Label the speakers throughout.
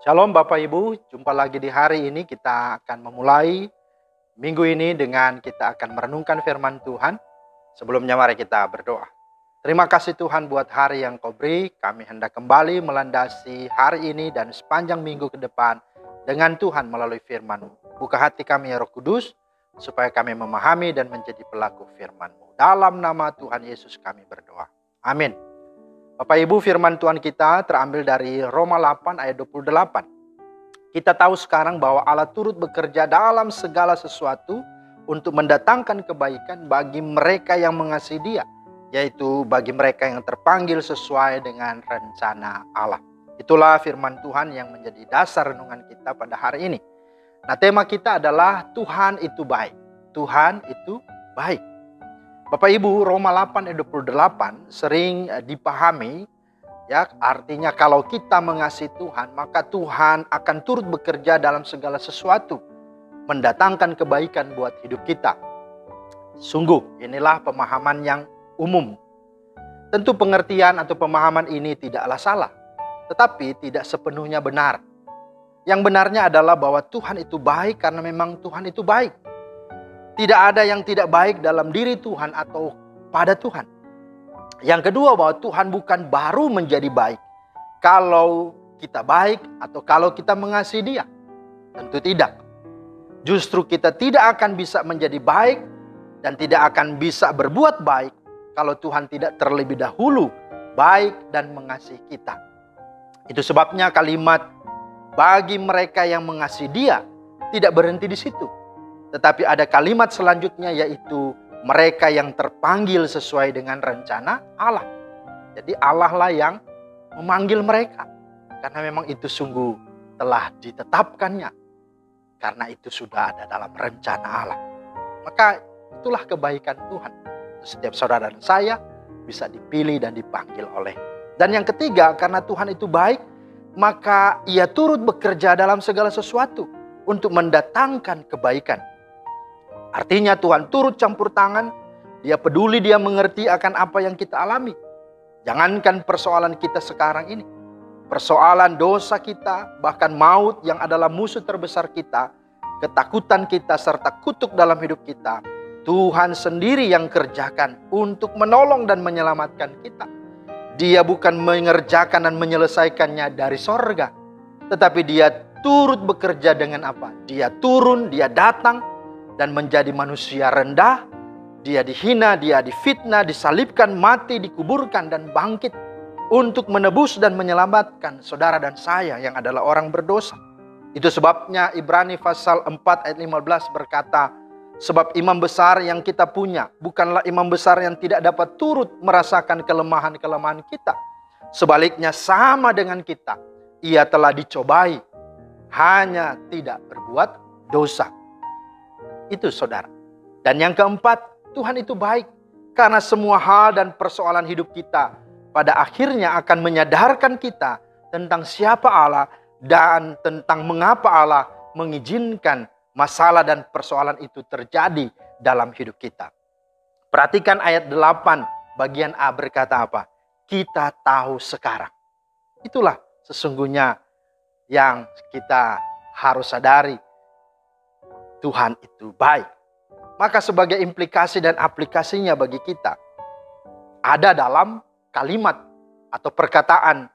Speaker 1: Shalom Bapak Ibu, jumpa lagi di hari ini. Kita akan memulai minggu ini dengan kita akan merenungkan firman Tuhan. Sebelumnya mari kita berdoa. Terima kasih Tuhan buat hari yang Kau beri. Kami hendak kembali melandasi hari ini dan sepanjang minggu ke depan dengan Tuhan melalui firman-Mu. Buka hati kami ya Roh Kudus, supaya kami memahami dan menjadi pelaku firman-Mu. Dalam nama Tuhan Yesus kami berdoa. Amin. Bapak Ibu, firman Tuhan kita terambil dari Roma 8 ayat 28. Kita tahu sekarang bahwa Allah turut bekerja dalam segala sesuatu untuk mendatangkan kebaikan bagi mereka yang mengasihi Dia, yaitu bagi mereka yang terpanggil sesuai dengan rencana Allah. Itulah firman Tuhan yang menjadi dasar renungan kita pada hari ini. Nah, tema kita adalah Tuhan itu baik. Tuhan itu baik. Bapak Ibu, Roma 8 ayat 28 sering dipahami, ya, artinya kalau kita mengasihi Tuhan, maka Tuhan akan turut bekerja dalam segala sesuatu, mendatangkan kebaikan buat hidup kita. Sungguh, inilah pemahaman yang umum. Tentu pengertian atau pemahaman ini tidaklah salah, tetapi tidak sepenuhnya benar. Yang benarnya adalah bahwa Tuhan itu baik karena memang Tuhan itu baik. Tidak ada yang tidak baik dalam diri Tuhan atau pada Tuhan. Yang kedua, bahwa Tuhan bukan baru menjadi baik kalau kita baik atau kalau kita mengasihi Dia. Tentu tidak. Justru kita tidak akan bisa menjadi baik dan tidak akan bisa berbuat baik kalau Tuhan tidak terlebih dahulu baik dan mengasihi kita. Itu sebabnya kalimat bagi mereka yang mengasihi Dia tidak berhenti di situ. Tetapi ada kalimat selanjutnya, yaitu mereka yang terpanggil sesuai dengan rencana Allah. Jadi Allah lah yang memanggil mereka. Karena memang itu sungguh telah ditetapkannya. Karena itu sudah ada dalam rencana Allah. Maka itulah kebaikan Tuhan. Setiap saudara dan saya bisa dipilih dan dipanggil oleh. Dan yang ketiga, karena Tuhan itu baik, maka Ia turut bekerja dalam segala sesuatu untuk mendatangkan kebaikan. Artinya Tuhan turut campur tangan, Dia peduli, Dia mengerti akan apa yang kita alami. Jangankan persoalan kita sekarang ini, persoalan dosa kita, bahkan maut yang adalah musuh terbesar kita, ketakutan kita serta kutuk dalam hidup kita, Tuhan sendiri yang kerjakan untuk menolong dan menyelamatkan kita. Dia bukan mengerjakan dan menyelesaikannya dari sorga, tetapi Dia turut bekerja dengan apa? Dia turun, Dia datang, dan menjadi manusia rendah. Dia dihina, Dia difitnah, disalibkan, mati, dikuburkan, dan bangkit untuk menebus dan menyelamatkan saudara dan saya yang adalah orang berdosa. Itu sebabnya Ibrani pasal 4 ayat 15 berkata, sebab imam besar yang kita punya bukanlah imam besar yang tidak dapat turut merasakan kelemahan-kelemahan kita. Sebaliknya sama dengan kita, Ia telah dicobai, hanya tidak berbuat dosa. Itu saudara. Dan yang keempat, Tuhan itu baik karena semua hal dan persoalan hidup kita pada akhirnya akan menyadarkan kita tentang siapa Allah dan tentang mengapa Allah mengizinkan masalah dan persoalan itu terjadi dalam hidup kita. Perhatikan ayat 8 bagian A berkata apa? Kita tahu sekarang. Itulah sesungguhnya yang kita harus sadari. Tuhan itu baik. Maka sebagai implikasi dan aplikasinya bagi kita, ada dalam kalimat atau perkataan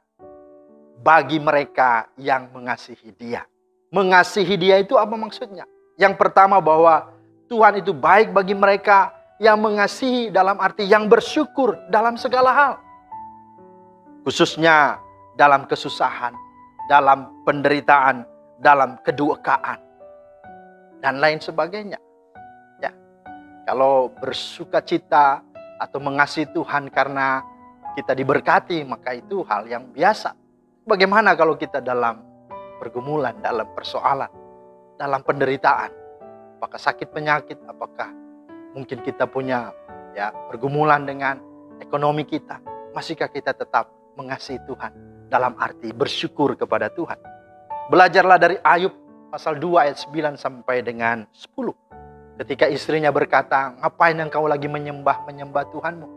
Speaker 1: bagi mereka yang mengasihi Dia. Mengasihi Dia itu apa maksudnya? Yang pertama, bahwa Tuhan itu baik bagi mereka yang mengasihi dalam arti yang bersyukur dalam segala hal. Khususnya dalam kesusahan, dalam penderitaan, dalam kedukaan, dan lain sebagainya. Ya, kalau bersuka cita atau mengasihi Tuhan karena kita diberkati, maka itu hal yang biasa. Bagaimana kalau kita dalam pergumulan, dalam persoalan, dalam penderitaan? Apakah sakit penyakit? Apakah mungkin kita punya pergumulan dengan ekonomi kita? Masihkah kita tetap mengasihi Tuhan dalam arti bersyukur kepada Tuhan? Belajarlah dari Ayub pasal 2 ayat 9 sampai dengan 10. Ketika istrinya berkata, ngapain engkau lagi menyembah Tuhanmu?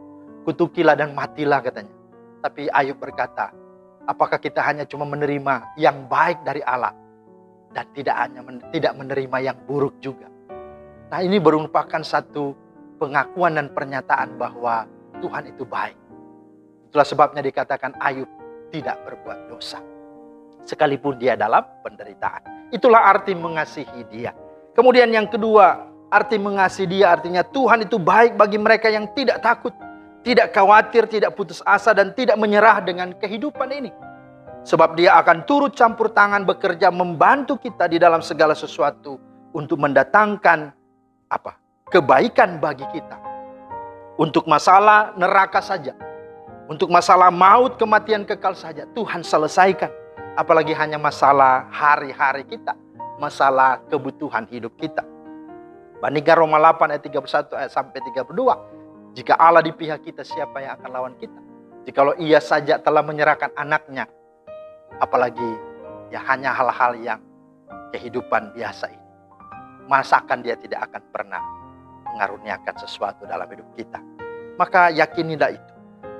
Speaker 1: Kutukilah dan matilah katanya. Tapi Ayub berkata, Apakah kita hanya cuma menerima yang baik dari Allah dan tidak menerima yang buruk juga? Nah, ini merupakan satu pengakuan dan pernyataan bahwa Tuhan itu baik. Itulah sebabnya dikatakan Ayub tidak berbuat dosa, sekalipun dia dalam penderitaan. Itulah arti mengasihi dia. Kemudian yang kedua, arti mengasihi dia artinya Tuhan itu baik bagi mereka yang tidak takut, tidak khawatir, tidak putus asa, dan tidak menyerah dengan kehidupan ini. Sebab dia akan turut campur tangan bekerja membantu kita di dalam segala sesuatu untuk mendatangkan kebaikan bagi kita. Untuk masalah neraka saja, untuk masalah maut, kematian kekal saja, Tuhan selesaikan. Apalagi hanya masalah hari-hari kita, masalah kebutuhan hidup kita. Bandingkan Roma 8 ayat 31 sampai 32. Jika Allah di pihak kita, siapa yang akan lawan kita? Jikalau ia saja telah menyerahkan anaknya, apalagi hanya hal-hal yang kehidupan biasa ini, masakan dia tidak akan pernah mengaruniakan sesuatu dalam hidup kita. Maka yakinilah itu.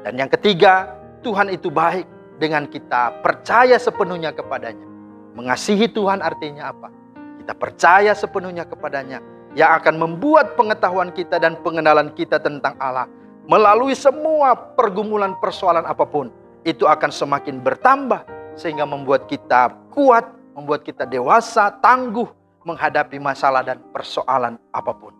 Speaker 1: Dan yang ketiga, Tuhan itu baik dengan kita percaya sepenuhnya kepadanya. Mengasihi Tuhan artinya apa? Kita percaya sepenuhnya kepadanya, yang akan membuat pengetahuan kita dan pengenalan kita tentang Allah melalui semua pergumulan persoalan apapun itu akan semakin bertambah, sehingga membuat kita kuat, membuat kita dewasa, tangguh menghadapi masalah dan persoalan apapun.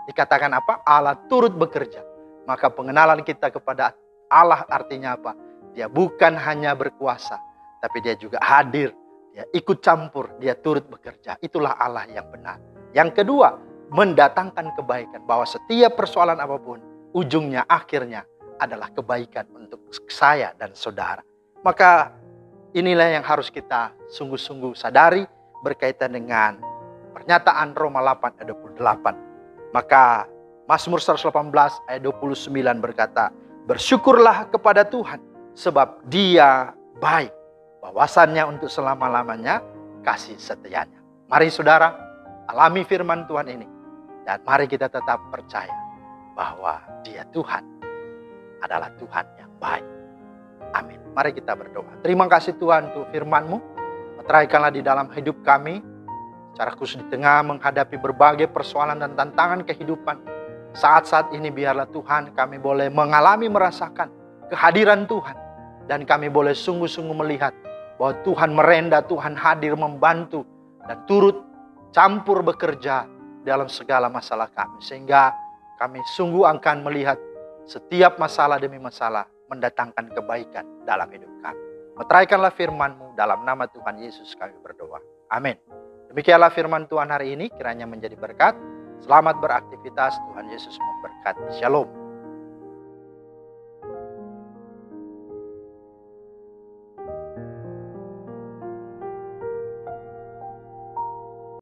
Speaker 1: Dikatakan apa? Allah turut bekerja. Maka pengenalan kita kepada Allah artinya apa? Dia bukan hanya berkuasa, tapi dia juga hadir, dia ikut campur, dia turut bekerja. Itulah Allah yang benar. Yang kedua, mendatangkan kebaikan, bahwa setiap persoalan apapun ujungnya, akhirnya adalah kebaikan untuk saya dan saudara. Maka inilah yang harus kita sungguh-sungguh sadari berkaitan dengan pernyataan Roma 8 ayat 28. Maka Mazmur 118 ayat 29 berkata, bersyukurlah kepada Tuhan sebab Dia baik, bahwasannya untuk selama-lamanya kasih setianya. Mari saudara, alami firman Tuhan ini, dan mari kita tetap percaya bahwa Dia Tuhan adalah Tuhan yang baik. Amin. Mari kita berdoa. Terima kasih Tuhan untuk firman-Mu. Meteraikanlah di dalam hidup kami, secara khusus di tengah menghadapi berbagai persoalan dan tantangan kehidupan. Saat-saat ini biarlah Tuhan kami boleh mengalami, merasakan kehadiran Tuhan. Dan kami boleh sungguh-sungguh melihat bahwa Tuhan merenda, Tuhan hadir membantu dan turut campur bekerja dalam segala masalah kami. Sehingga kami sungguh akan melihat setiap masalah demi masalah mendatangkan kebaikan dalam hidup kami. Meteraikanlah firman-Mu, dalam nama Tuhan Yesus kami berdoa. Amin. Demikianlah firman Tuhan hari ini, kiranya menjadi berkat. Selamat beraktivitas, Tuhan Yesus memberkati. Shalom.